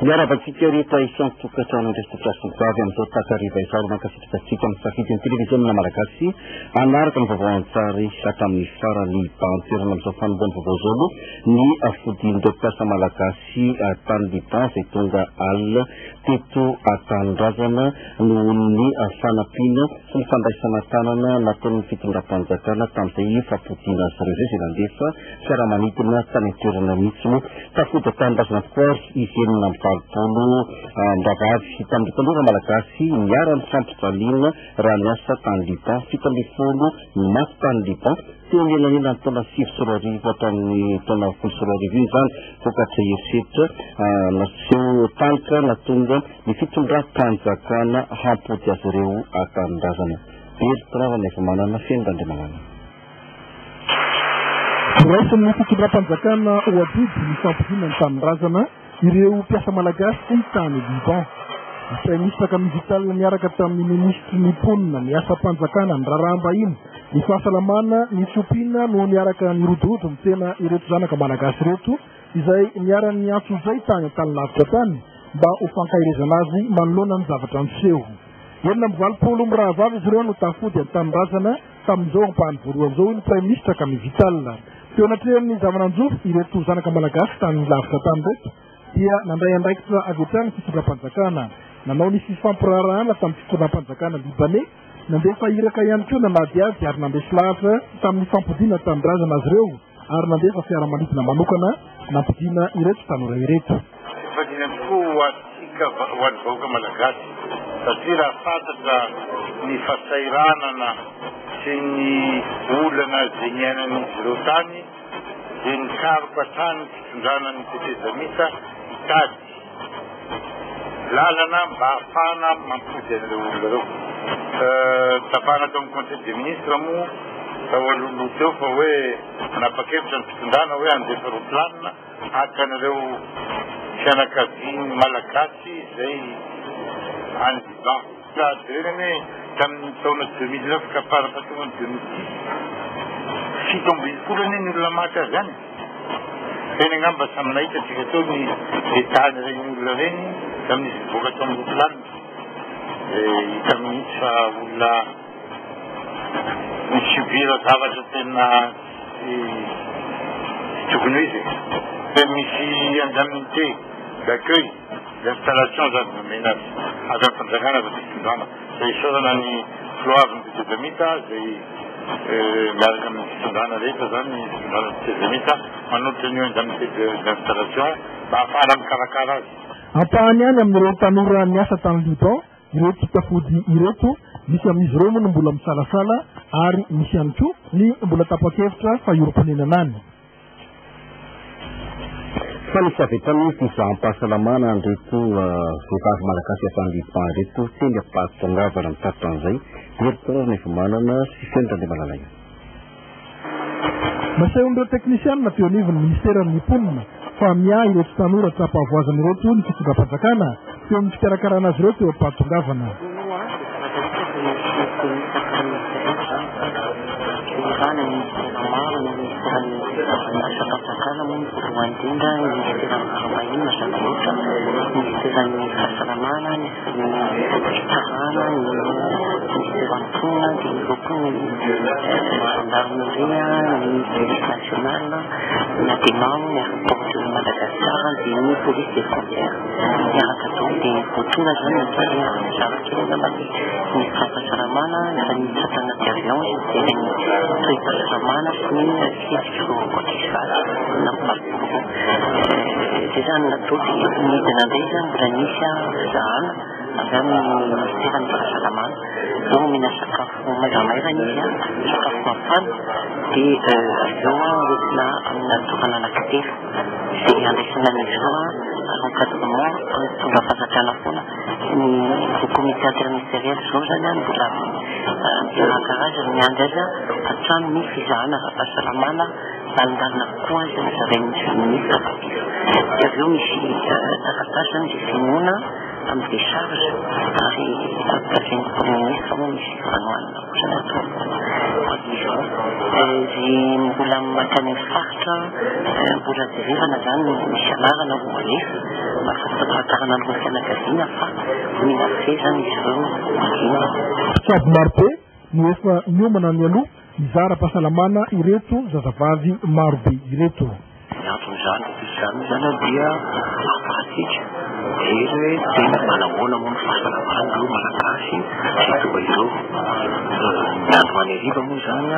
Miaravatsika rehetra isan'ny tokantrano indresitrakason'vavy amin'izao takariva izao mankasitrakatsika amin'ny safidin'ny televiziona malagasy anaraka ny vaovao an-tsary hatramin'ny farany bantoerana amin'izao fanomboany vaovao zao ny afodin'ireo mpiasa malagasy tany liban izay tonga alina teto an-tanindrazana noho ny fanampiana sy ny fandraisana tanana nataon'ny fitondram-panjakana tamin'izay fampodiana azy ireo izay nandefa fiaramanidina tany an-toerana mihitsy tafody an-tanindrazana tokoa izy enina valopolo mravavy tamin'ny tanora malagasy miara-ny fampijaliana raha miasa tany liban fito ambin'ny folo maty tany liban teo mialanina ny taona sivy sy roa arivo hatramin'ny taona folo sy roa arivo iny zany vokatra herisetra naseho tanka natonga ny fitondram-panjakana hampody azy ireo an-tanindrazana eritrava nefa manana fiaingan-demanana raisin'ny fitondram-panjakana ho abidy ny fampodiana ny tanindrazana ireo mpiasa malagasy tany liban ministra Kamivital miaraka tamin'ny ministry ny ponina ny asa-panjakana ny raharaham-bahiny ny fahasalamana ny fiompiana no miaraka ny rodorodo ny tena ireto zanaka malagasy reto izay miara-ny antso izay tany an-tany lavitra tany mba ho fankairezana azy manoloana ny zavatra niseho enina amby valopolo mirahavavy izy ireo no tafody an-tanindrazana tamin'izao ampahany voalohany izao ny prime ministre Kamivital teo anatrehany zavananjofo ireto zanaka malagasy tany lavitra tany reto dia nandray andraikitra avy hatrany fitondram-panjakana nanao ny fifampirarahana tamin'ny fitondram-panjakana libanais nandefa iraka ihany koa nanady azy ary nandesy lahatra tamin'ny fampodiana tanindrazana azy ireo ary nandefa fiaramanidina manokana nampodiana ireto tanora ireto fadina tokoa atsika ho an'ny vahoaka malagasy satria raha fantatra ny fasairanana sy ny olana zay niainan'izy ireo tany dia nikaroka hatrany fitondranany tetezamita hitady lalana mba hafana mampody an'ireo olona ireo tapahana tao amin'ny conseil des ministres moa tao alohaloha teo fa hoe nanapa-kevitra ny fitondrana hoe andefa roplanina haka an'ireo fianakaviany malagasy izay any liban direny hoe tamin'ny taona 2009 ka parafatonga ny 2010 fito ambin'ny folo anie ny olona maty azy any teny angamba samy nahita tsika teo ny detany regny olona regny tamin'izy voaka tao amin'ny roplanina hita mihitsy fa olona misubira zavatra tena tokony hoe izy fa misy indemnité d'accueil d'installation zany nomena avy amin'ny fanjakana avy fitondrana zay sorana ny floaviny tetezamita zay miaraka amin'ny fitondrana rehetra zany fitondrana tetezamita manolotra an'io indemnité d'installation mba hafana mikarakara azy ampahany any amin'ireo tanora miasa tany liban ireto tafody ireto misy amin'izy ireo moa no mbola misalasala ary misy ihany koa ny mbola tapa-kevitra fa ioromponenana any fa nisy avy etan'ny fizahampahasalamana anreto vehivavy malagasy afany liban reto teny ampahitongavana mitapitra an'izay eritao nefa manana sy fiaingan-demanana nasehon'ireo teknisianina teo anivon'ny ministeran'ny ponina fa mia ireto tanora tsapahavoazana ireto ny fitondram-panjakana teo amin'ny fikarakarana azy ireo teo ampahitongavana asa-panjakana moa voalohany indrindra ny ministeran'ny raharaham-bahiny mazava loatra ministeran'ny fahasalamana ny fitsarana ny ministeran'ny ponina dia ireo koa ny gendarmeria ny police nationale na dimamo ny aéroport de Madagascar dia ny police des frontières miaraka tao dia voatonga zany mitary zavatra ela mba ny fahasalamana efa nitsaka anaty avion dia ny toe-pahasalamana sy ny fihetsiky kotisvady nampalipolo dia zany natao dia midina ndray zany mbola nisy fizahana avy amin'ny ministeran'ny fahasalamana eo mihina sakafo mairamairana izy sakafo mafana dia aveo entina amina tokana anankitelo izay andraisana an'izy ireo ary encadrement fitondram-panjakana foana ny comité interministériel zao zany mbola mpiaraka azy ary miandry azy hatrany ny fizahana fahasalamana alindarina kokoa azy zarain'ny ministre dia aveo misy taratasy zany izay finoana amin'ny décharge ary tafiany premier ministre moa misy ranoanina ohatrany atao izy mbola makany faritra mbola jerevana zany misy anarana ho alefa mafafatarana amin'ny fianakaviana fa mila fe zany izy ireo makina sady maro be no efa miomana ny aloha mizara-pahasalamana ireto zazavavy maro be ireto mianton'izany izany zany dia afatsika hoe tena manahoana moa ny fahasalamana io malagasy sy toa ireo miandro maneriva moa zany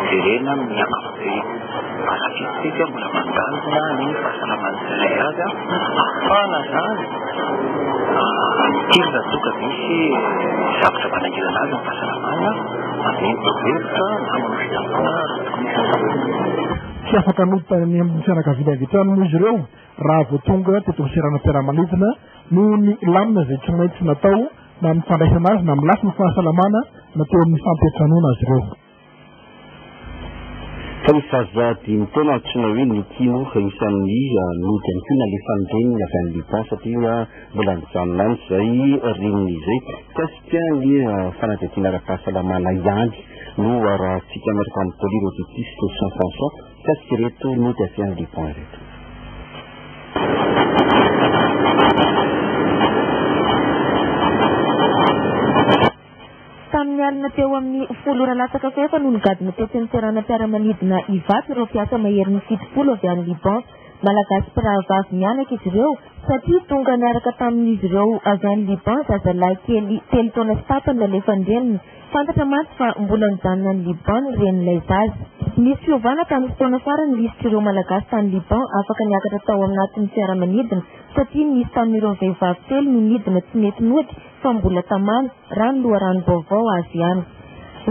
jerena miakabe asakitsika mbola mandalina ny fahasalamana zay azy afana zany tirina toka misy zavatra manangirana azy ny fahasalamana amin'nytoverotra amin'ny fitapana tsy afaka notany amin'ny fianakaviana avy-trano moa izy ireo raha vo tonga teto seranam-piaramanidina noho ny lamina izay tsy maintsy natao na mifandraisana azy na milasy ny fahasalamana nateo amin'ny fampiatranoana azy ireo fa ny fazady mitona antsona hoe nikino fa isan'ny nody any koa nalefanireny avy any Liban satria mbola nijanona any zay reniny izay kasika ny fanadihadiana ara-pahasalamana ihany no arahantsika miaraka amin'ny polyrototiste sans pension kasika ireto nody avy any Liban ireto tamin'ny alina teo amin'ny folo ora latsaka fefa no nigadina teo seranam-piaramanidina Ivato ireo mpiasa maherin'ny fitopolo avy any Liban malagasy mpirahavavy mianaka izy ireo satria tonga niaraka tamin'izy ireo avy any Liban zazalahy kely 3 taona sy tapany nalefandreniny fantatra mantsy fa mbola nijanona ny Liban ren'ilay zazy misy fiovana tamin'ny fotoana farany lisitra ireo malagasy tany Liban afaka niakatra tao anatin'ny fiaramanidina satria nisy tamin'ireo vehivavy telo no nidina tsy mety nody fa mbola tamana rano loharano vaovao azy ihany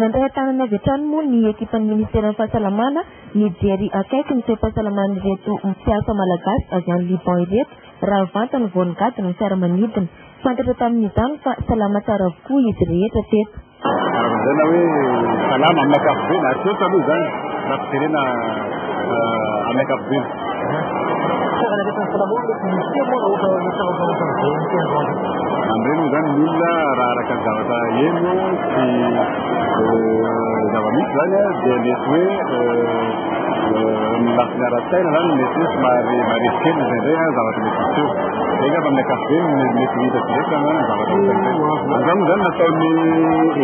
nandray tanana avy hatrany moa ny ekipan'ny ministeran'ny fahasalamana nijery akaiky ny fe-pahasalamana ireto mpiasa malagasy avy any Liban ireto raha vantany voanigadina ny fiaramanidina fantatra tamin'izany fa salama tsara avokoa izy rehetra teto zana hoe salama amin'ny ankapobeny ateto aloha zany nafijerena amin'ny ankapobeny amreny zany milona raha araka zavatra eno sy zava-misy zany dia mety hoe milafiny ara-tsaina zany mety hoe somary maresikely zay zavatra mety teo ega fa amin'ny ankapobeny mety hita direka zany zavatra azany zany nataon'ny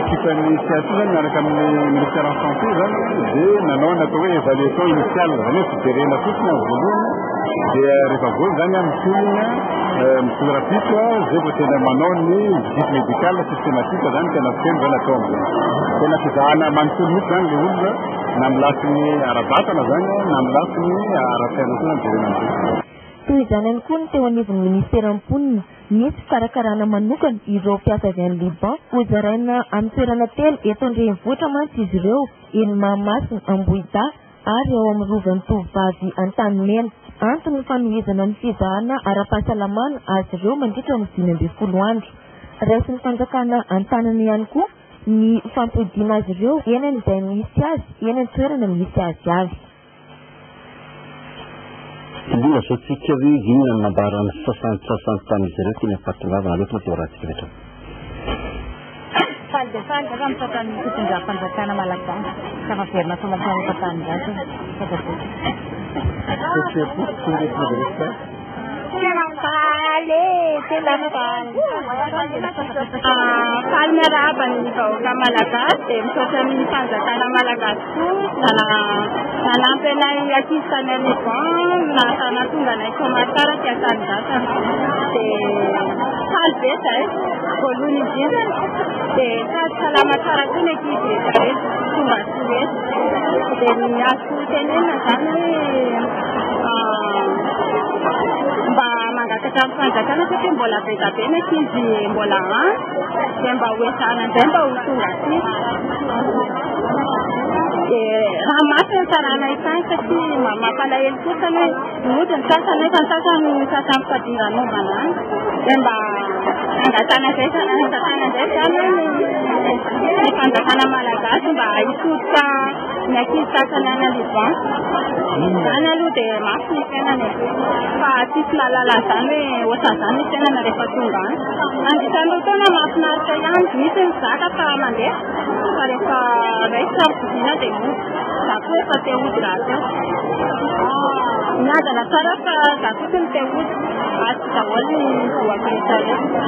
équipen'ny siaty zany miaraka amin'ny ministère en santé zany dia nanao natao hoe évaluation initiale zany hoe fijerena fotsiny amin'ny voalohany dia rehefa voly zany mitonina misorapitso zay vo tena manao ny visite médicale systématique zany tena fiteny zany atao am'zay tena fizahana manontolo mihitsy zany le olona na milasiny ara-batana zany na milasiny ara-tsaina koa mijerena am'zay toy izany ihany koa ny teo anivon'ny ministeram-ponina misy fikarakarana manokana ireo mpiasa avy any Liban hozaraina amin'ny toerana telo eto andrenivohitra mantsy izy ireo eny Mahamasina Ambohida ary ao amin'ny rovan'ny tovovavy Antanimena antony ny fanohizana ny fizahana ara-pahasalamana azy ireo mandritra ny 20 andro raisin'ny fanjakana Antanana ihany koa ny fampodiana azy ireo enany izay misy azy enany toerana misy azy avy Lina zao tsika hoe inona nambarany sasany tamin'izy ireo tena fahatongavana aleto mateo rahantsika rehetra faly raha misaotran'ny fitondram-panjakana malagasy safaverina somampanofatan'izany tena faly miarahaba ny vahoaka malagasy dia misaotra amin'ny fanjakana malagasy koa nanampy anay akisany Liban natana tonga anay somatsara tiasany zasany dia faly be zay voalohany indrindra dia sady salama tsara koa ny ekizy rehetrarehetra tonga sy rehetra dia ny azo tenena zany mba mangakatra fanjakana satria mbola bezabe ny ekizy mbola dia mba hoesana zay mba ho tonga sy raha masina tsarana isany satria mampalahelo kosa hoe nodiny sasany nefa ny sasany fadiranao manany dia mba angatana zay zany ny fanjakana malagasy mba hisotra ny ankizy sasany any Liban. Zany aloha dia mafy ny fiainana fa tsisy lalala zany hoe osa zany ny fiainana rehefa tonga any. Andisan'ireo taona mahafinaritra ihany, misy ny zaka fa mandeha fa rehefa raitra ampoviana dia za koa efa te ody raha teo. Miadana tsara fa za fotsiny te ody aty daholo ny voakeretra rehetra.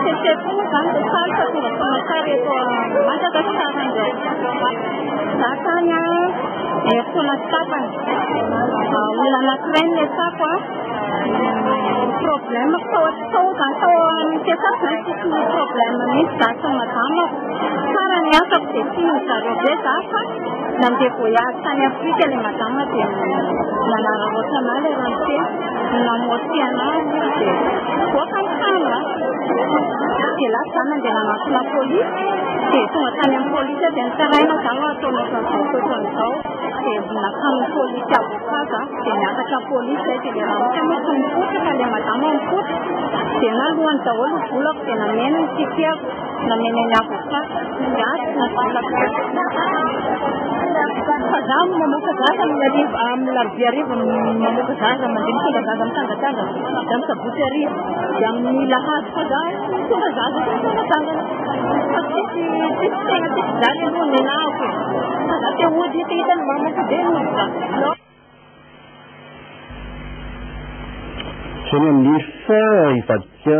Tetepona zany dia tsara fa tonga foana tsara eto Madagasikara indray. Za tany foana tsy tapany. Olona anankiray ny esako problème tao ampiasako zany tsisy problème mihitsy za sy madama. Tsara ny asako dia tia ny zareo be za fa nandeha voyage tany Afrika ilay madama dia nanaraotra anah ilay rampe namoty anah dia voaka ny trano dia lasa zany nandeha nanatona polisy dia tonga tany amin'ny polisy dia nitsaraina zany ataonao zan'izao dia nakamin'ny polisy avocat za dia niakatra polisy zay dia ilay rampe mety mipotra ilay madama mipotra dia nalohany daholo volako dia namena ny tiatiako namena ny avocat miasy navolako fa za mamoaka zaza amin'ny larobia arivo mamoaka zaza mandeha mitonga zaza mitsangatsangana da misabotsy arivo dia amin'ny lahady fa za mitonga zaza mitsangatsangana fa tsisy tegna tsisy zany aloha ny nahako fa za te ody te hitany mamako be ody za. Sony amin'ny fa hivadika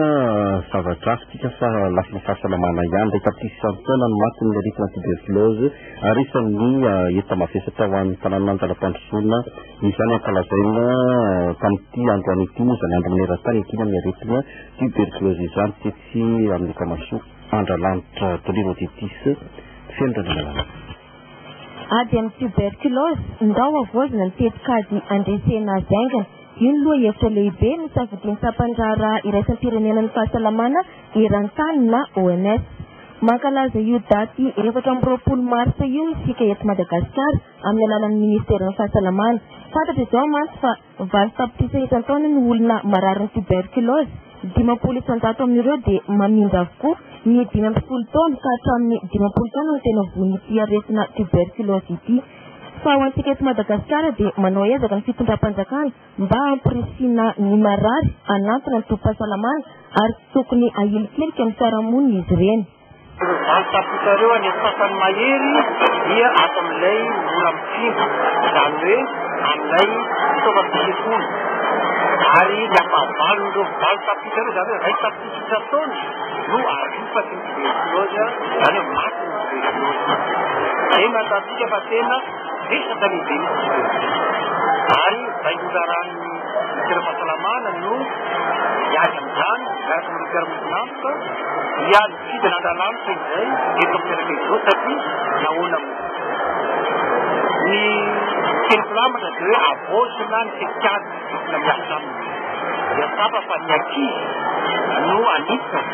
zava-drafitsika fa lafina fahasalamana ihany ilay tapisantaona ny matiny ny aretina tuberculose ary isan'ny enta-mavesatra ho an'ny tanàna an-dalam-pandrosoana izany ankalazaina tamin'ity andro any ity moa izany andro maneran-tany ity amin'ny aretina tuberculose izany tetsy amin'ny Kamasoa Andralanitra Toliro Tetis Fiandrana. Ady amin'ny tuberculose ndao avozina ny tetikady andresena zaingana. Iny loha hevitra lehibe ny safidian'ny sampandrara iraisam-pirenena ny fahasalamana eran-tany na OMS. Mankalaza io daty 24 Marsa io isika eto Madagasikara amin'ny alalan'ny Ministeran'ny Fahasalamana. Fantatra izao mantsy fa 20 tapitrisa isan-taona ny olona marary ny tuberculose. 500 amin'ireo dia mamindra avokoa ny 15 taona ka hatramin'ny 20 taona no tena von'ity aretina tuberculose ity. Fa ho antsika eto Madagasikara dia manao ezaka ny fitondram-panjakana mba hampirisiana ny marary anatona ny tobim-pahasalamana ary tokony ahilikilika amin'ny fiarahamonina izy ireny. Tapitareo any sasany mahery dia ato amin'ilay mbola mipinga izany hoe amin'ilay fitaovam-pisekoana ary ny ampahavalon'ireo valo tapitareo izany hoe ray tapitrisa taona no arifaty ny tuberculose izany hoe maty ny tuberculose. Zay mahatantsika fa tena resaka lehibe ny tuberculose ary zay nozarany Fahasalamana no miady amin'izany miaraka amin'ny fiarahamonina dia ny fidina an-dalanitra izay eto amin'iraka izao satria nahoana ny teny-pilamatra dia hoe avozina ny tetikady na miasa aminy dia sapa fa ny ankizy no anisany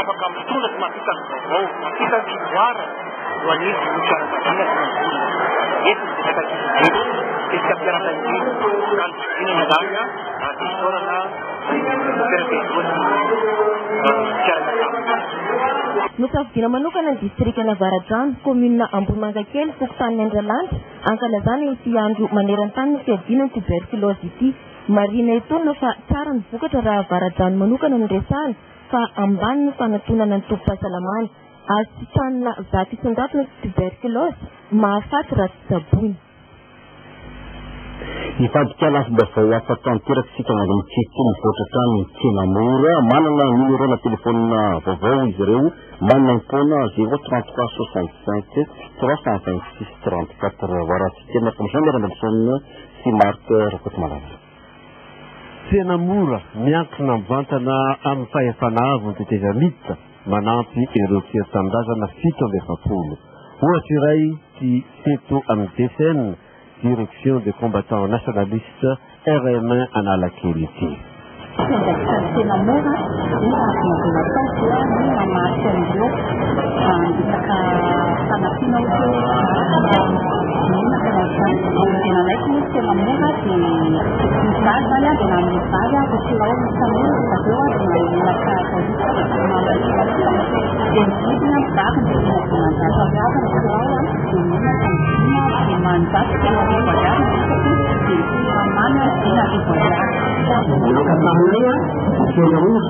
afaka mitondra tsy mampita ny vaovao mampita ny fivoara no anizy no fiarahamonina sy manvolona eto ny resaka tsisy tesika mpiaraka indrindra ka ny fizinana izany tisorana Nosafidiana manokana ny distrikana Avaradrano, commune Ambohimangakely, fokontany Andralanitra, ankalazana ity andro maneran-tany ny fiadiana ny tuberculose ity. Marina etona fa tsara ny vokatra raha Avaradrano manokana ny resahana fa ambany ny fanatonana ny tobim-pahasalamana. Azo tsitranina zato isan-jato ny tuberculose, mahafaty raha tsy saboiny. Hivadika lafim-baovao afa-tanteraka mandeha mitsetsy mivoatra trano tsena mora manana numéro telefônina vaovao izy ireo manana ny taona 033 65 326 34 varatsika markamizany lerandamsonina sy Marc Rakotomalala. Tsena mora miankina mivantana amin'ny fahefanavy ny tetezamita manampy ireo fiatanindrazana 7 ohatra iray ty seto amin'ny DCN Direction des combattants nationalistes RM Analakely ity. Tena mora natao ny mamaky amin'ireo andisaka fanampiana tena naiky misy tena mora dia misy zany a dia saya kecilauan sama kedua dengan mata dan dengan bahkan dengan mata bahkan kecilauan dengan mantap dengan pada mana tidak dibayar. Katanya, terus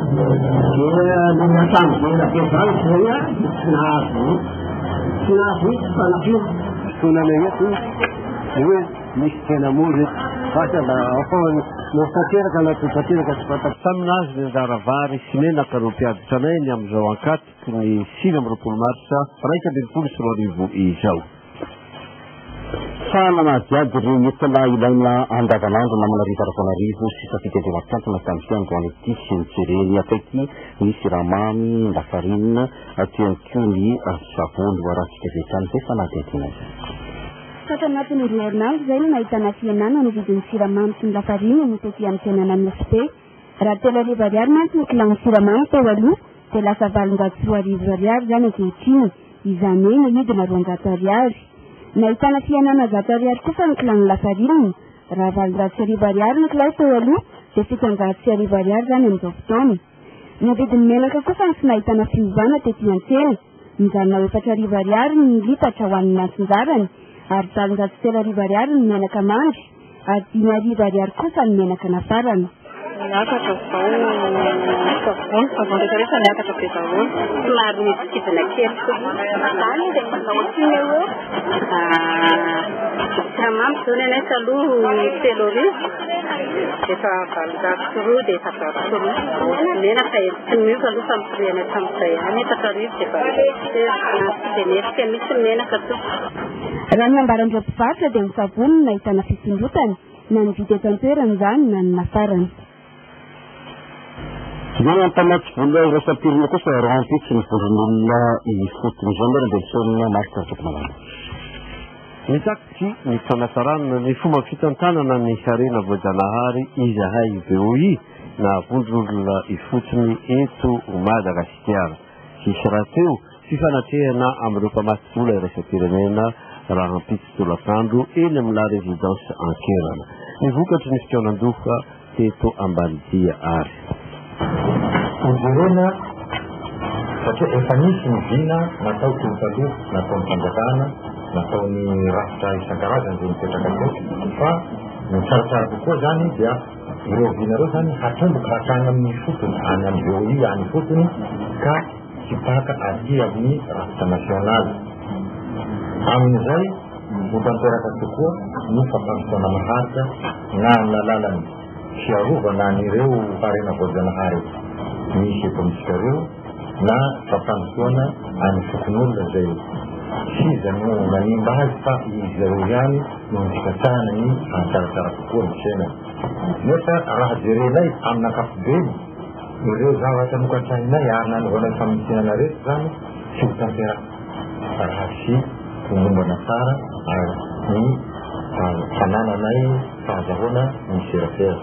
dia dengan sampai lagi saya nasi panci sunannya itu dia mesti namanya pada orang mustahil kalau kita kesempatan samnas negara varis semena karupiat sampai yang berangkat di sini berpuluh Maret mereka dipulis 10,000 hijau. Sana na jadi nyetela ilaina andavanandro na manarivara fanarivo sisa fitadiavan-kanto na tamin'izany ko an'ity senjereny akaiky ny siramamy lafarinina atiany koa ny savony aratsika vetrany zay fanadihadiana azy. Saka anatin'ny roa herinandro zay no nahitana fianana ny vidin'ny siramamy sy ny lafarinina no toty amin'ny fianana amin'ny SP. Raha 3,000 ariary mantsy ny kilagny siramamy tao aloha dia lasa 4,000 ariary zany ankehitriny. Izany hoe nahidina 200 ariary. Nahitana fianana 100 ariary kosa ny kilagny lafarinina. Raha 4,000 ariary ny kilay tao aloha dia 7,000 ariary zany amin'izao fotoana. Ny vidin'ny menaka kosa ny tsy nahitana fiovana tetỳ an-tsena. Mijanona 4,000 ariary ny litatra ho an'ny natsinjarany ary 7,000 ariary ny menaka mandry ary 5,000 ariary kosa ny menaka nafarana. Miakatra zao savony rehetra miakatra be daholo somary midikidina kely zany dia manao ohatriny eo siramamy zao ny anay taloha 3,000 efa 4,000 dia efa 4,000 menaka tsy mioka aloha fampiriana tamin'izay any 4,000 dia nefika misy menaka to. Raha ny ambaran'ireo mpivarotra dia ny savony no nahitana fisondrotany na ny vidy eto an-toerana izany na ny nafarana. Dia antamatsy vola resapirina kosa rampitsy ny voron'olona ifotony izao mbola dia misaorina marika tokomalana. Misaky ny fanasarana ny fomba fitantanana ny sarena voajanahary izahay BOI na vondron'olona ifotony eto Madagasikara. Sisy raha teo fifanatehana amin'ireo mpamatsy vola iraisam-pirenena raha ampitsy tolakandro eny amin'ny la résidence Ankerana. Ny vokatry ny fitaonan-doka teto Ambanidia ary. Ozerena satria efa nisy ny vina natao tolontaloha natao ny fanjakana natao ny rafitra isan-karazany zay mipetraka teo fa ny tsaratsara kokoa zany dia ireo vina ireo zany hatomboka hatrany amin'ny fotony any amin'ny BOI any fotony ka hipaka aty amin'ny rafitra nasionaly. Amin'izay hotanteraka tokoa ny fampangotrana maharitra na ny lalàlany fiarovana an'ireo harena voajanahary misy eto amintsika ireo na fampangotrana any fokon'olona zay siza no nanimba azy fa izy ireo ihany no nifikatsahana ny tsaratsara kokoa ny fiainana. Nefa raha jerenay amin'ny ankapobeny ireo zavatra nokatsahinay ary nanovana famitsinana rehetra zany tsy ho tanteraka raha sy mombana tsara ary ny fanananay fahazahoana ny serasera.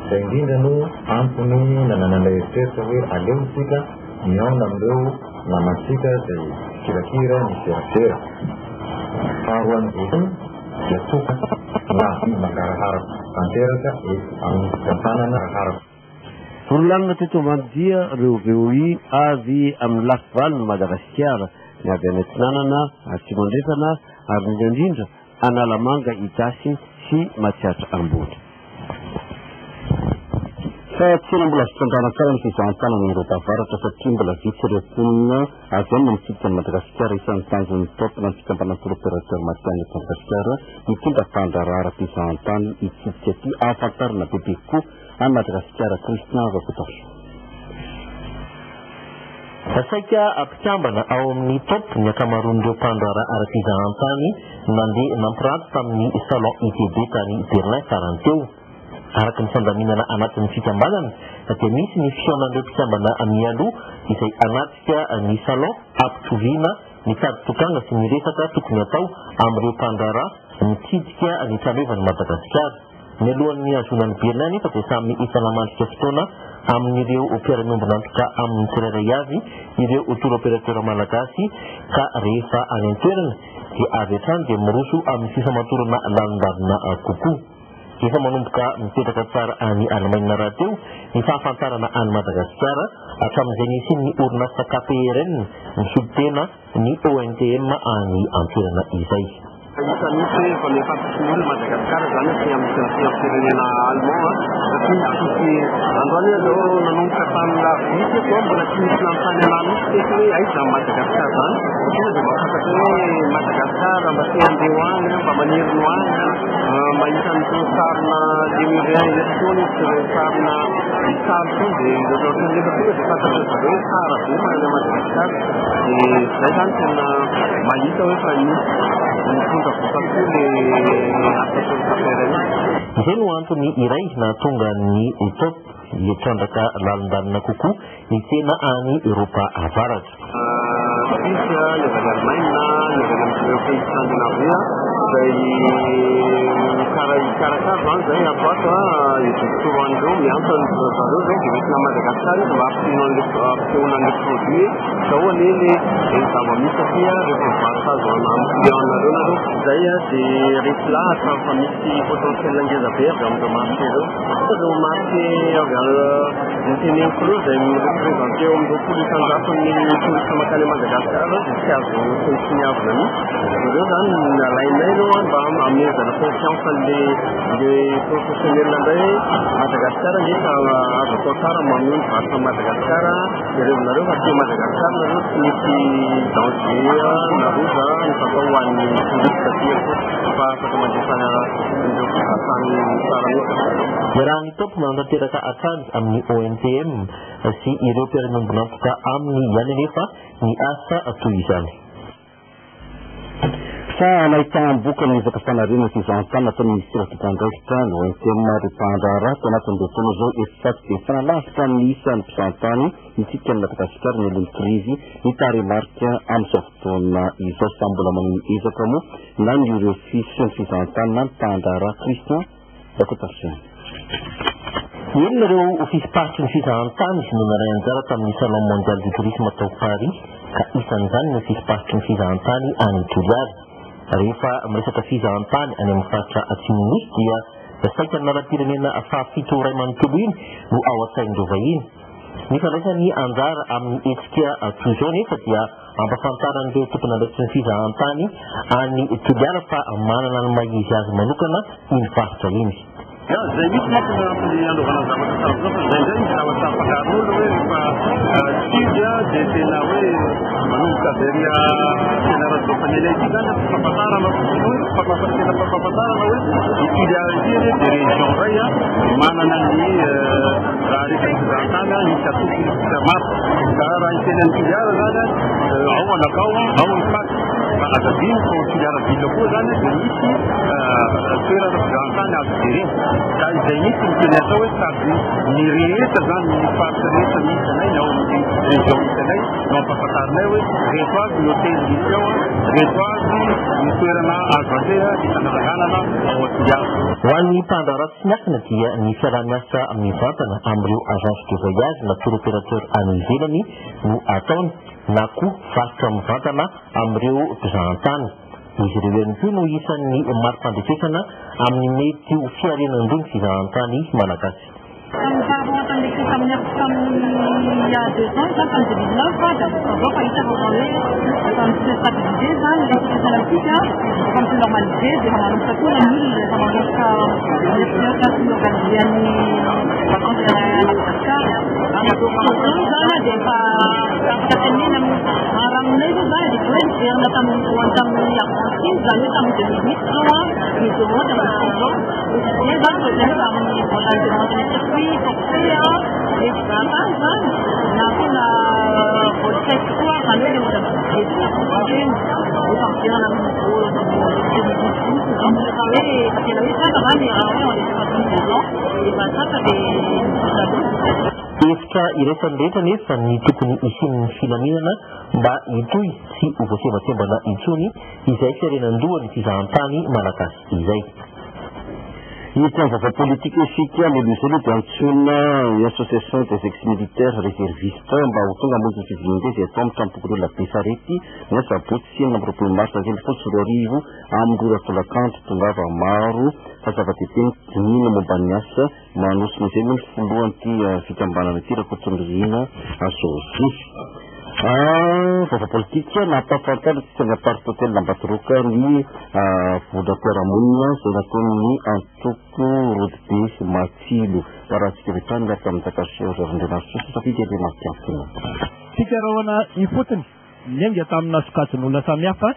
Zay indrindra no antony nananana eritreritra hoe aleo tsika miaona amin'ireo namantsika zay kirakira ny serasera. Faharoan'ny votony dia toka na mangarahara tanteraka amin'ny fitantanana haraka. Volanina teto Ambanidia ireo BOI avy amin'ny lafivaliny Madagasikara ny avy any Antsinanana Atsimandrefana ary indrindra Analamanga Itasy sy Matsiatra Ambony. Fa tsena mbola fitantana tsara ny fizahantana ny ireo tavaratra satria mbola vitsy ireo mponina avy any mitsidika ny Madagasikara isan'ny tanjon'ny topona ny fikambanana tour-opérateur matiany eto Madagasikara mitondra tandrarara fizahantany itsidika aty ahafantarana bebe koa any Madagasikara Kristina Vakotaso. Saika ampikambana ao amin'ny top ny akamaroan'ireo mpandrara ara-fizahantany mandeha nampiranty tamin'ny salon ITB tany Berlin farany teo. Araka ny fandaminana anatin'ny fikambanana dia misy ny fihaonan'ireo mpikambana mialoha izay anatika ny salon ampitoviana ny tady tokanga sy ny resaka tokony atao amin'ireo mpandrara mitsidika ny tranovany Madagasikara. Ny alohan'ny azonany Berlin nefa dia samy ifanamandrika fotoana amin'ireo mpiara-miombona antoka amin'ny tsirairay avy ireo tour-opérateur malagasy ka rehefa any an-toerana dia avy hatrany dia miroso amin'ny fifamatorana lalindarina kokoa. efa manomboka mipetraka tsara any Allemagne raha teo ny fahafantarana any Madagasikara hatramin'izay nisy ny orinasa KPRN misoditena ny ONTM any antoerana izay. Isan'ity efa ny fampisin'olo Madagasikara zany sy amin'ny firenena Allemand satria androany aleo nanomboka tamina visy koa mbola tsy misy nanontany anany teto hoe aiza Madagasikara zany satria dia mahafantatra hoe Madagasikara mba te handeha hoany mba maniry no any mahita an'izao sarina Lémurien eletony ireo sarina Isary koa dia ohatrany nefa tonga dia fantatra zareo hoe tsara be farany Madagasikara dia izay zany tena mahita hoe fa misy izay no antony iray nahatonga ny ETOP hitrandraka lalindalina kokoa ny tena any Eropa avaratra. Suisse, le Allemagne, les pays scandinaviens, karakara zany zay apoaka isoandreo miantony zareo zay dia mety na Madagasikara izy mba ampisehoanan'le produit zao aneny zava-misy satria rehefa mivarotra azo amin'ny client-nareo nareo zay dia rehefa lahatra fa misy potentiel ngeza be avy amin'ireo marché ireo ireo marché avy nyteneniko ireo zay mirepresente eo amin'ireo folo isan-jato ny touriste makany Madagasikara dia tsy azo siniavina mihitsy ireo zany alainay ireo mba amezana confiance le professionnel indray Madagasikara nefa azo atao tsara mameno varotra Madagasikara ireo nareo fa te Madagasikara nareo tsy misy danger naroza ny fatao hoan'ny touriste aty fa afaka mandefana indreo fahasany tsara mihitsy. Raha ny topo manantanteraka akanjo amin'ny ONTM sy ireo mpiara-miombonantoka aminy ihany nefa ny asa toy izany. Fa nahitambokana ny zakafanarina sy izantany natao ministera fitandraikitra ny ONTM repandara tao anatin'izao fotoana izao efatsy dia fanalasitra ny isan'ny mpisantany mitsika ny Madagasikara ny alohan'ny krizy nitaremarika amin'izao fotoana izao samy mbola manao ezaka moa na ny ireo ny fizantany na ny mpandara Christian Bakotafsiany. Eny nareo fisipahitry ny fizahantany no naray anjara tamin'ny salon mondial du tourisme tao Paris ka isan'izany ny fisipahitry ny fizahantany any Toliary. Rehefa miresaka fizahantany any amin'ny faritra atsimon'osy dia saika nara-pirenena fahafito ray manontolo iny no ao an-tsain'ireo vahiny. Ny fandraisany anjara amin'ny hetsika toy izao nefa dia ampafantaran'ireo tompon'andraikitry ny fizahantany any Toliara fa manana ny mahizy azy manokana iny faritra iny. Zay misy manko ny anaovana zavatra tsara fa zay misy zavatra ampakarin'olo hoe rehefa sizy dia tena hoe manomboka very tena radio-panela ity zany fampatarana tena fampatarana hoe Toliara ity dia région ray manana ny raha rehefa fizahantany misy atoko maro ka raha ny tenan'ny Toliara zany ao anakao ao ny faty fa azabiny fa Toliara vila koa zany dia misy toerana fizahantany azo jerena ka izay misy miteny atao hoe sady ny rehetra zany ny faritra rehetra misy anay na ao amin'ny région misy anay no ampafantarinay hoe reheto avy ny hôtely misy ao reheto avy ny toerana azo andeha hisanagaganana ao Toliara. Ho an'ny mpandara tsy miafina dia ny fiarah-miasa mivantana amin'ireo agence de voyage na tour opérateur any ivelany no ataony na koa faritra mivantana amin'ireo mpizahantany. Izy ireo ihany koa no isan'ny mari-pandefesana amin'ny mety ho fiarenandreo ny fizahantany malagasy. Il y a 2 ans, ça, en 2019, quand il s'est retourné, quand il s'est stabilisé, les situations politiques, quand c'est normalisé, des moments comme ça, tout le monde, des moments comme ça, les situations qui nous organisent, par contre, il y a la Madagascar, Efitra iraisany rehetra nefa ny tokony isin'ny filaminana mba hitohy sy ho voasembasembana intsony izay fiarenandoha ny fizahantany malagasy izay. Hitany vaovao politika isika lemisy dia antsoina association des ex-militaires réservistes mba ho tonga monja fizingy zay atao mitrampokoreo la Besarety na sabotsy na amroapolo mars 2024 amindrora tolakanto tongava maro fa zava-dehibe nina momba ny asa manosony zay moa folohan'ity fikambanana ity raha kotsondrina asosy vaovao politika nampafantara tsitsanga party hôtel Lambatroka ny vola-piarahamonina zay nataony antoko Rodbe Matsilo parahantsika rehetrany miaraka amin'ny takaseo zarandrenasosy safidy ade masiantona fikarahoana ifotony miainga tamina sokajin'olona samihafa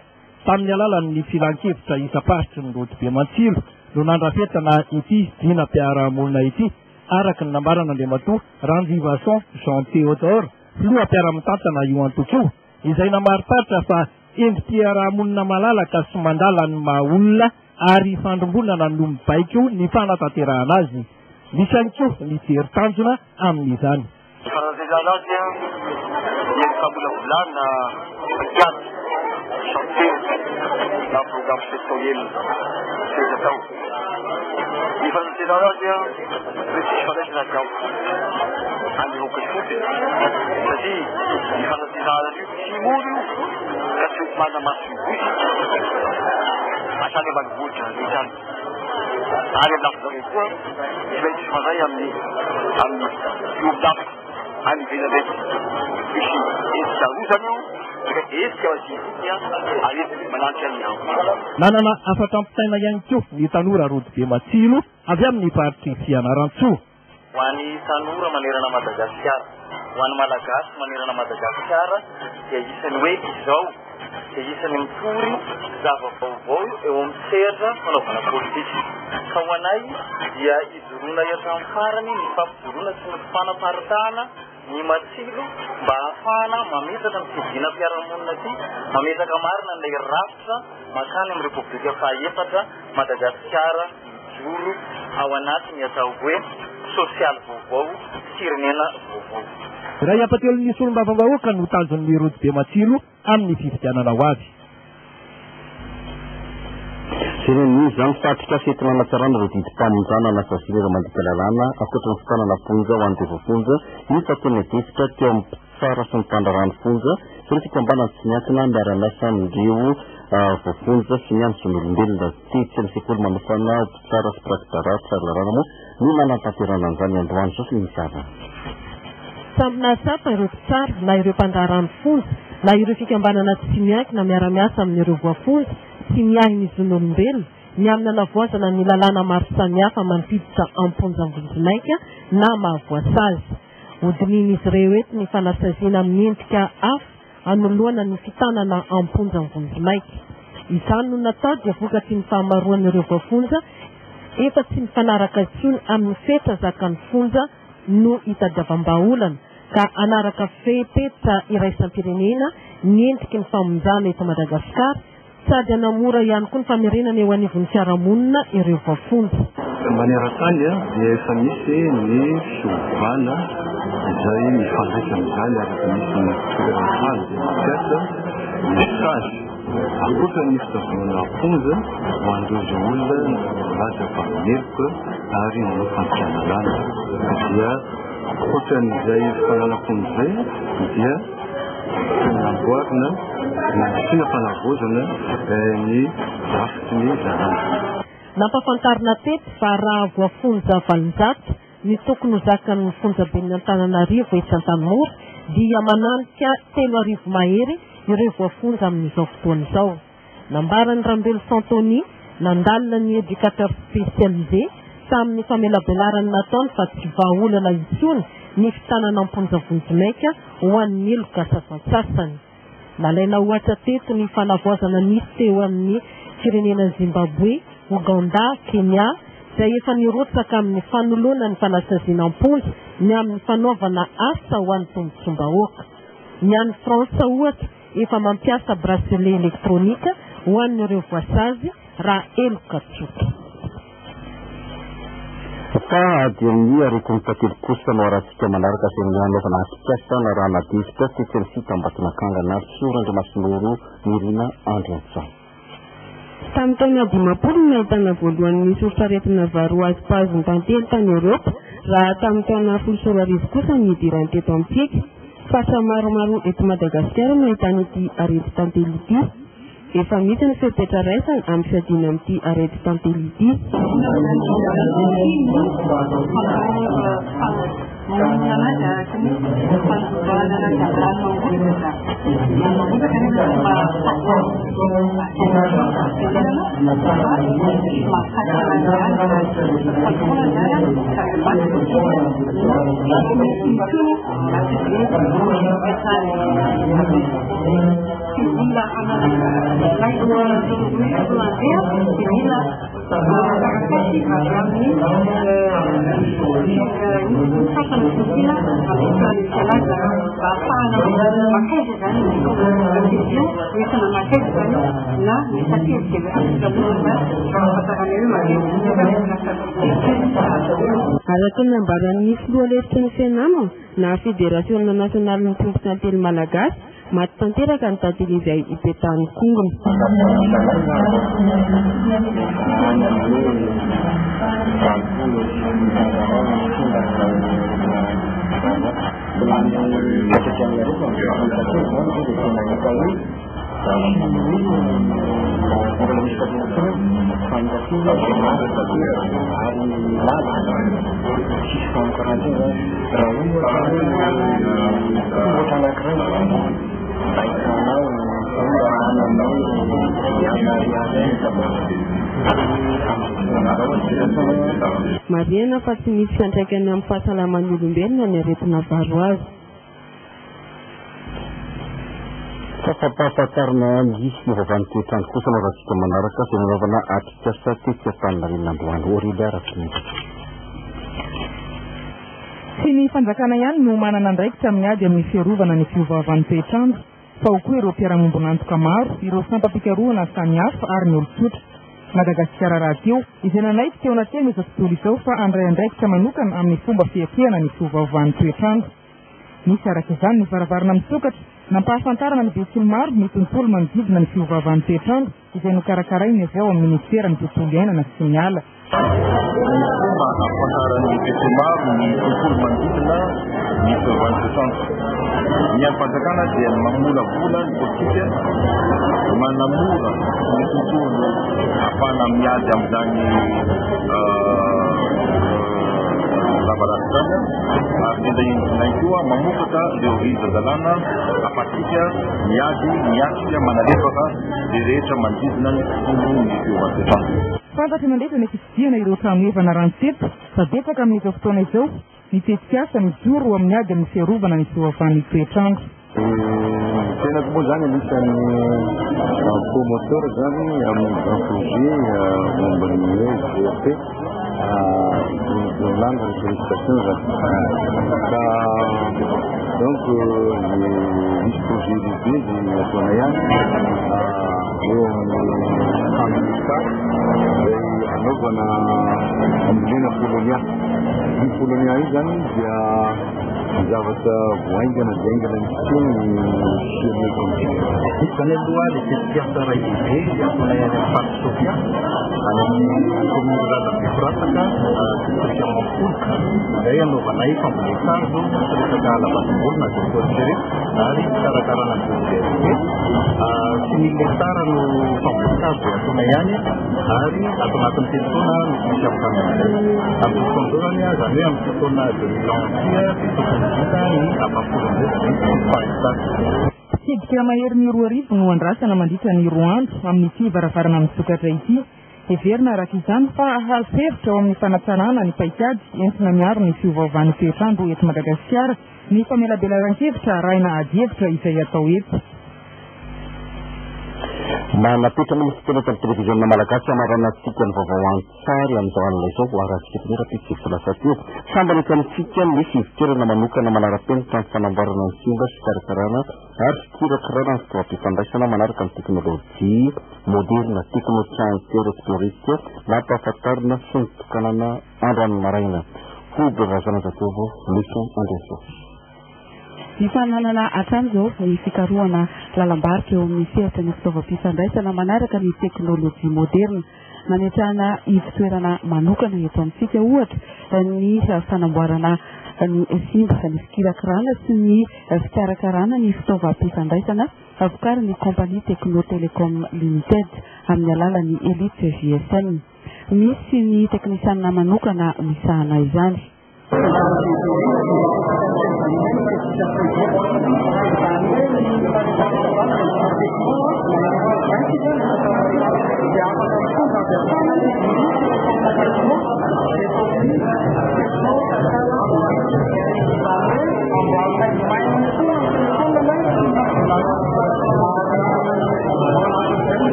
tamin'ny alalan'ny filan-kevitra isa-paritry ny Rodbe Matsilo no nandrafetana ity dina-piarahamonina ity araka ny nambarana Andriamatoa Ranjivason Jean Théodore loha mpiara-mitantana io antoko io izay namariparitra fa endrim-piarahamonina malalaka sy mandala ny maha-olona ary fandrombonana no mibaiko io ny fanatanterahana azy misy ihany koa ny jery-tanjona amin'izany faran'izany azy eny famolavolana kiana chanter na programme sectoriel seza tao ny faran'izany azy resisy fanaisana gampo anyroko foty satria ny fanatizahana io tsy mono io ka tsy mana masoboy asany manivohitra zany ary amlafizareo koa tsy maintsy fandray amin'ny iovidafika any venandraiky misy esizarozany io esika azia arety manantsy any nanana afatrampitaina ihany koa ny tanora Rodbe Matsilo avy amin'ny paritry Fianarantsoa ho an'ny tanora manerana Madagasikara ho an'ny malagasy manerana Madagasikara dia isany hoe izao dia isany mitory zava-baovao eo amin'ny sehatra fanaovana politika ka ho anay dia hijoroana etramin'ny farany ny fampijoroana sy ny fanaparitahana ny Matsilo mba ahafahana mametaka ny fidina-piarahamonina ty mametaka marina ilay rafitra makany amin'ny Repoblika fahaefatra Madagasikara ijoro ao anatiny atao hoe social vaovao firenena vaovao raha ampatelo nisy olom-bavahoaka no tanjon'ny Rodbe Matsilo amin'ny fifidianana ho avy Sireni zany fatrika fetina natsarana ireo didim-pamonjana na sasirera mandika lalàna akoatra ny fotanana fonja ho an'ireo fonja ny fatena desitra teo amin'ny mpitsara sy ny mpandrarano fonja sy ny fikambanana tsy miankina miara-miasa amin'ireo voafonja sy ny antson'olombelona tetsy amin'ny sekoly manofana mpitsara sy prakitara tsara lalàna moa ny manantanterana an'izany androany zao sy ny misava samby nasapa ireo mpitsara na ireo mpandrarano fonja na ireo fikambanana tsy miankina miara-miasa amin'ireo voafonja sy miahiny zon'olombelona ny amina navoazana ny lalàna maro samihafa manodiditra amponjam-bonjimaika na mahavoasazy hodinian'izy ireo eto ny fanasaziana amin'ny endrika hafa anoloana ny fitanana amponjam-bonjimaika izany no natao dia vokatry ny fahamaroan'ireo voafonja efa tsy mifanaraka intsony amin'ny fetra zakan'ny fonja no hitadiavam-baolana ka anaraka fepetra iraisam-pirenena ny endriky ny famonjana eto Madagasikara sady anamora ihany koa ny famerenana eo anivon'ny fiarahamonina ireo voafonja maneran-tany dia efa misy ny fiovana izay mifandraika amin'izany araka misy ny firenantany piasa message ankoatra ny fitazonana fonja ho an'ireo izay olona laza mpameloka ary manao fantianalana dia ankoatran'izay fananam-fonja zay dia namboarina sina fanavozana ny rafitry ny zarana nampafantarina teto fa raha voafonja valonjato ny tokony ho zakan'ny fonjaben'ny Antananarivo etsy Antanimora dia mananika 3,000 mahery ireo voafonja amin'izao fotoana izao nambaran'ny Rambelo Santoni nandalina ny éducateur spécialisé tamin'ny famelabelarany nataony fa tsy vahaolana intsony ny fitanana amponjam-bonjimaika ho an'ny eloka sasantsasany nalaina ohatra teto ny fanavoazana nisy teo amin'ny firenena Zimbabwe, Uganda, Kenya izay efa nirotsaka amin'ny fanoloana ny fanasaziana amponja ny amin'ny fanaovana asa ho an'ny tombontsom-bahoaka ny an'ny Fransa ohatra efa mampiasa bracelet elektronika ho an'ireo voasazy raha eloka tsotra fa dia amin'ny areko ny tatelo kosa no arahantsika manaraka izay ny anaovana atikasa na raha nadesitra tetsy ny sita ambatonakanga na sorandro masinoro mirina andro antsany Tamin'ny taona 50 no nahitana voalohan'ny sorotsaretina varoazy pazony tantely tany Eoropa, raha tamin'ny taona 14 kosa ny idirany teto amintsika. Faritra maromaro eto Madagasikara no ahitana ity arety tantely ity. Efa misy ny fepetra raisana amin'ny fiadiana amin'ity arety tantely ity. Araka ny ambaran'ny filohalefitra ny fianamana na Federationna Nasionalin'ny Tomboky Tantely Malagasy maty tanteraka ny tantely izay ipetahan'ny kongony. Marihana fa tsy misy fiantraikany amin'ny fahasalaman'ny olombelona ny aretina varoazy. Fahampahafantarana misy ny vavan'ny toetrandro kosa naratsika manaraka izay nanaovana atrikasa tetsy Antaninarenina Andohalo Orily araka ny sy ny fanjakana ihany no manana andraikitra amin'ny ady amin'ny fiarovana ny fiovaovan'ny toetrandro, fa ho koa ireo mpiara-mombon'antoka maro, ireo fampapikarohana samihafa ary ny olo-tsotra. Madagasikara raha teo izay nanaity teo nateny izao tontolo izao fa andray andraikitra manokana amin'ny fomba fiapiana ny fiovaovan'ny toetrandro. Misy araka izany ny varavarana misokatra nampahafantarana ny be sy ny maro ny tontolo manodidina ny fiovaovan'ny toetrandro izay nokarakarainy avy ao amin'ny ministera ny tontolo iainana sy ny ala. Ahafantaran'ny be sy maro ny tontolo manodidina ny fiovaovan'ny toetrandro. Ny fanjakana dia mamolavola ny politika manamora ny tontolo ahafahana miady amin'izany zava-ratsy izany, ary tena koa mamokatra ireo riza-dalàna ahafahantsika miady miatrika manalefaka izay rehetra manodidina ny tontolo ny fiovaovan'ny toetrandro. Fantatra mandefa ny fitsidiana ireo trano evana ranoseto fa betsaka amin'izao fotoana izao ny tetikasa mijoro amin'ny ady amin'ny fiarovana ny fiovaovan'ny toetrandro. Tena koa zany anisan'ny promoteur zany amin'ny grand projet momban'ny VRT de langue de sollicitation zany. Donc misy projet lehibe zay ataona ihany eo amin'ny familika izay anaovana ambolena polonia. Ny polonia io zany dia zavatra voaingana diaingana ny fiteny Isany aloha le tetikasa ray lehibe dia ataona ihany amin'ny party Sofia any amin'ny commune rurale Beforataka district Mampolika. Izay anaovana fambolekandro resaka alabatom-bolona dia foresterie ary fikarakarana ny biodiversité. 6 000 hectara no fambolekandro dia ataona ihany ary ato anatin'ny teloptaona misy amin'ny amin'ny fotoan'izany zany hoe amin'ny fotoana 2020 Sidika mahery ny 2 arivo no andrasana mandritra ny 2 andro amin'ity varavarana misokatra ity. Heverina araka izany fa ahalofevitra ao amin'ny fanatsanana ny paikady entina miaro ny fiovaovan'ny toetrandro eto Madagasikara ny famelabelaran-kevitra arahina ady-hevitra izay atao eto. Manapetra amin'ny fotoana tamin'ny televiziona malagasy amaranantsika ny vaovao an-tsary amin'izao alina izao arahantsika nirapetsy volasa teo. Sambanetsy amintsika misy iviterana manokana manara-penitra amin'ny fanamboarana ny simba sy karakarana ary fitirakarana ny fitoam-pifandraisana manaraka ny teknôlôjia moderna teknotranter exploristia nampahafantarina sy ny tokanana andro any maraina. Fobe razana zateo leson andreso. ny fananana hatrany zao ny fikarohana lalam-barika eo amin'ny sehatra ny fitaovam-pifandraisana manaraka ny teknôlôjia moderna manetrana ivitoerana manokana eto amintsika ohatra ny fanamboarana ny simba ny fikirakirana sy ny fikarakarana ny fitaovam-pifandraisana avokarin'ny compagnie Techno Telecom Limited amin'ny alalan'ny Elite GSM. Misy ny teknisianina manokana misahana izany.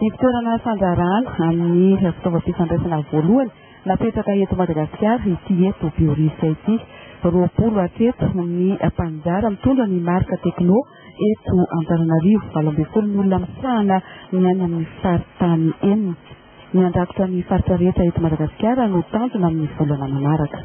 Ivitoerana fanjarana amin'ny fitaovam-pifandraisana voalohany napetraka eto Madagasikara ity eto Biorisa ity 20 hatreto ny mpanjara mitondra ny marika Tekno eto Antananarivo 20 ny olona misahana ny any amin'ny faritany enina ny andrakotra ny faritra rehetra eto Madagasikara no tanjona amin'ny volana manaraka.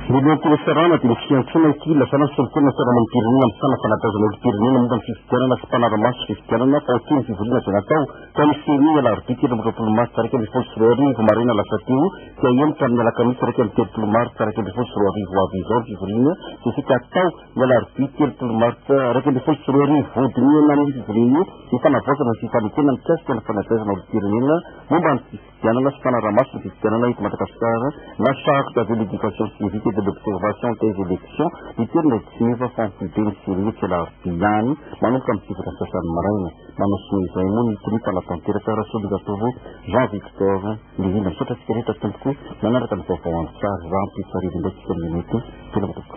Milongo serana di fiantsona ity lasana soltona serana mpirenena misana fanatazana olo-pirenena momba ny fifidianana sy mpanara-maso fifidianana fa otiny fivoriana izay natao ka miseny alarobika 20 tsaraika ambin'ny folo sy roa arivo marina lasa teo dia enitra amin'ny alakamisy tsaraika amin'ny 30 mars tsaraika ambin'ny folo sy roa arivo avy izao ny fivoriana dia sika atao ny alarobika 30 mars tsaraika ambin'ny folo sy roa arivo vodiniana amin'ny fivoriana ny fanavoazana ny fifanitena mikasika ny fanatazana olo-pirenena momba ny fifidianana sy mpanara-maso ny fifidianana eto Madagasikara na charte de l'éducation civique de l'observation des élections ity ny legislative fanfideny siritsy alarobiyany manomboka amin'ny sivy sasany maraina manao sy izay moa ny tripanatanteraka rasoligatoro Jean Victor Lihina misaotra tsika rehetra tompoko manaraka ny vaovao antsary rampitsarivo ndraiky tsika minute tena matoko.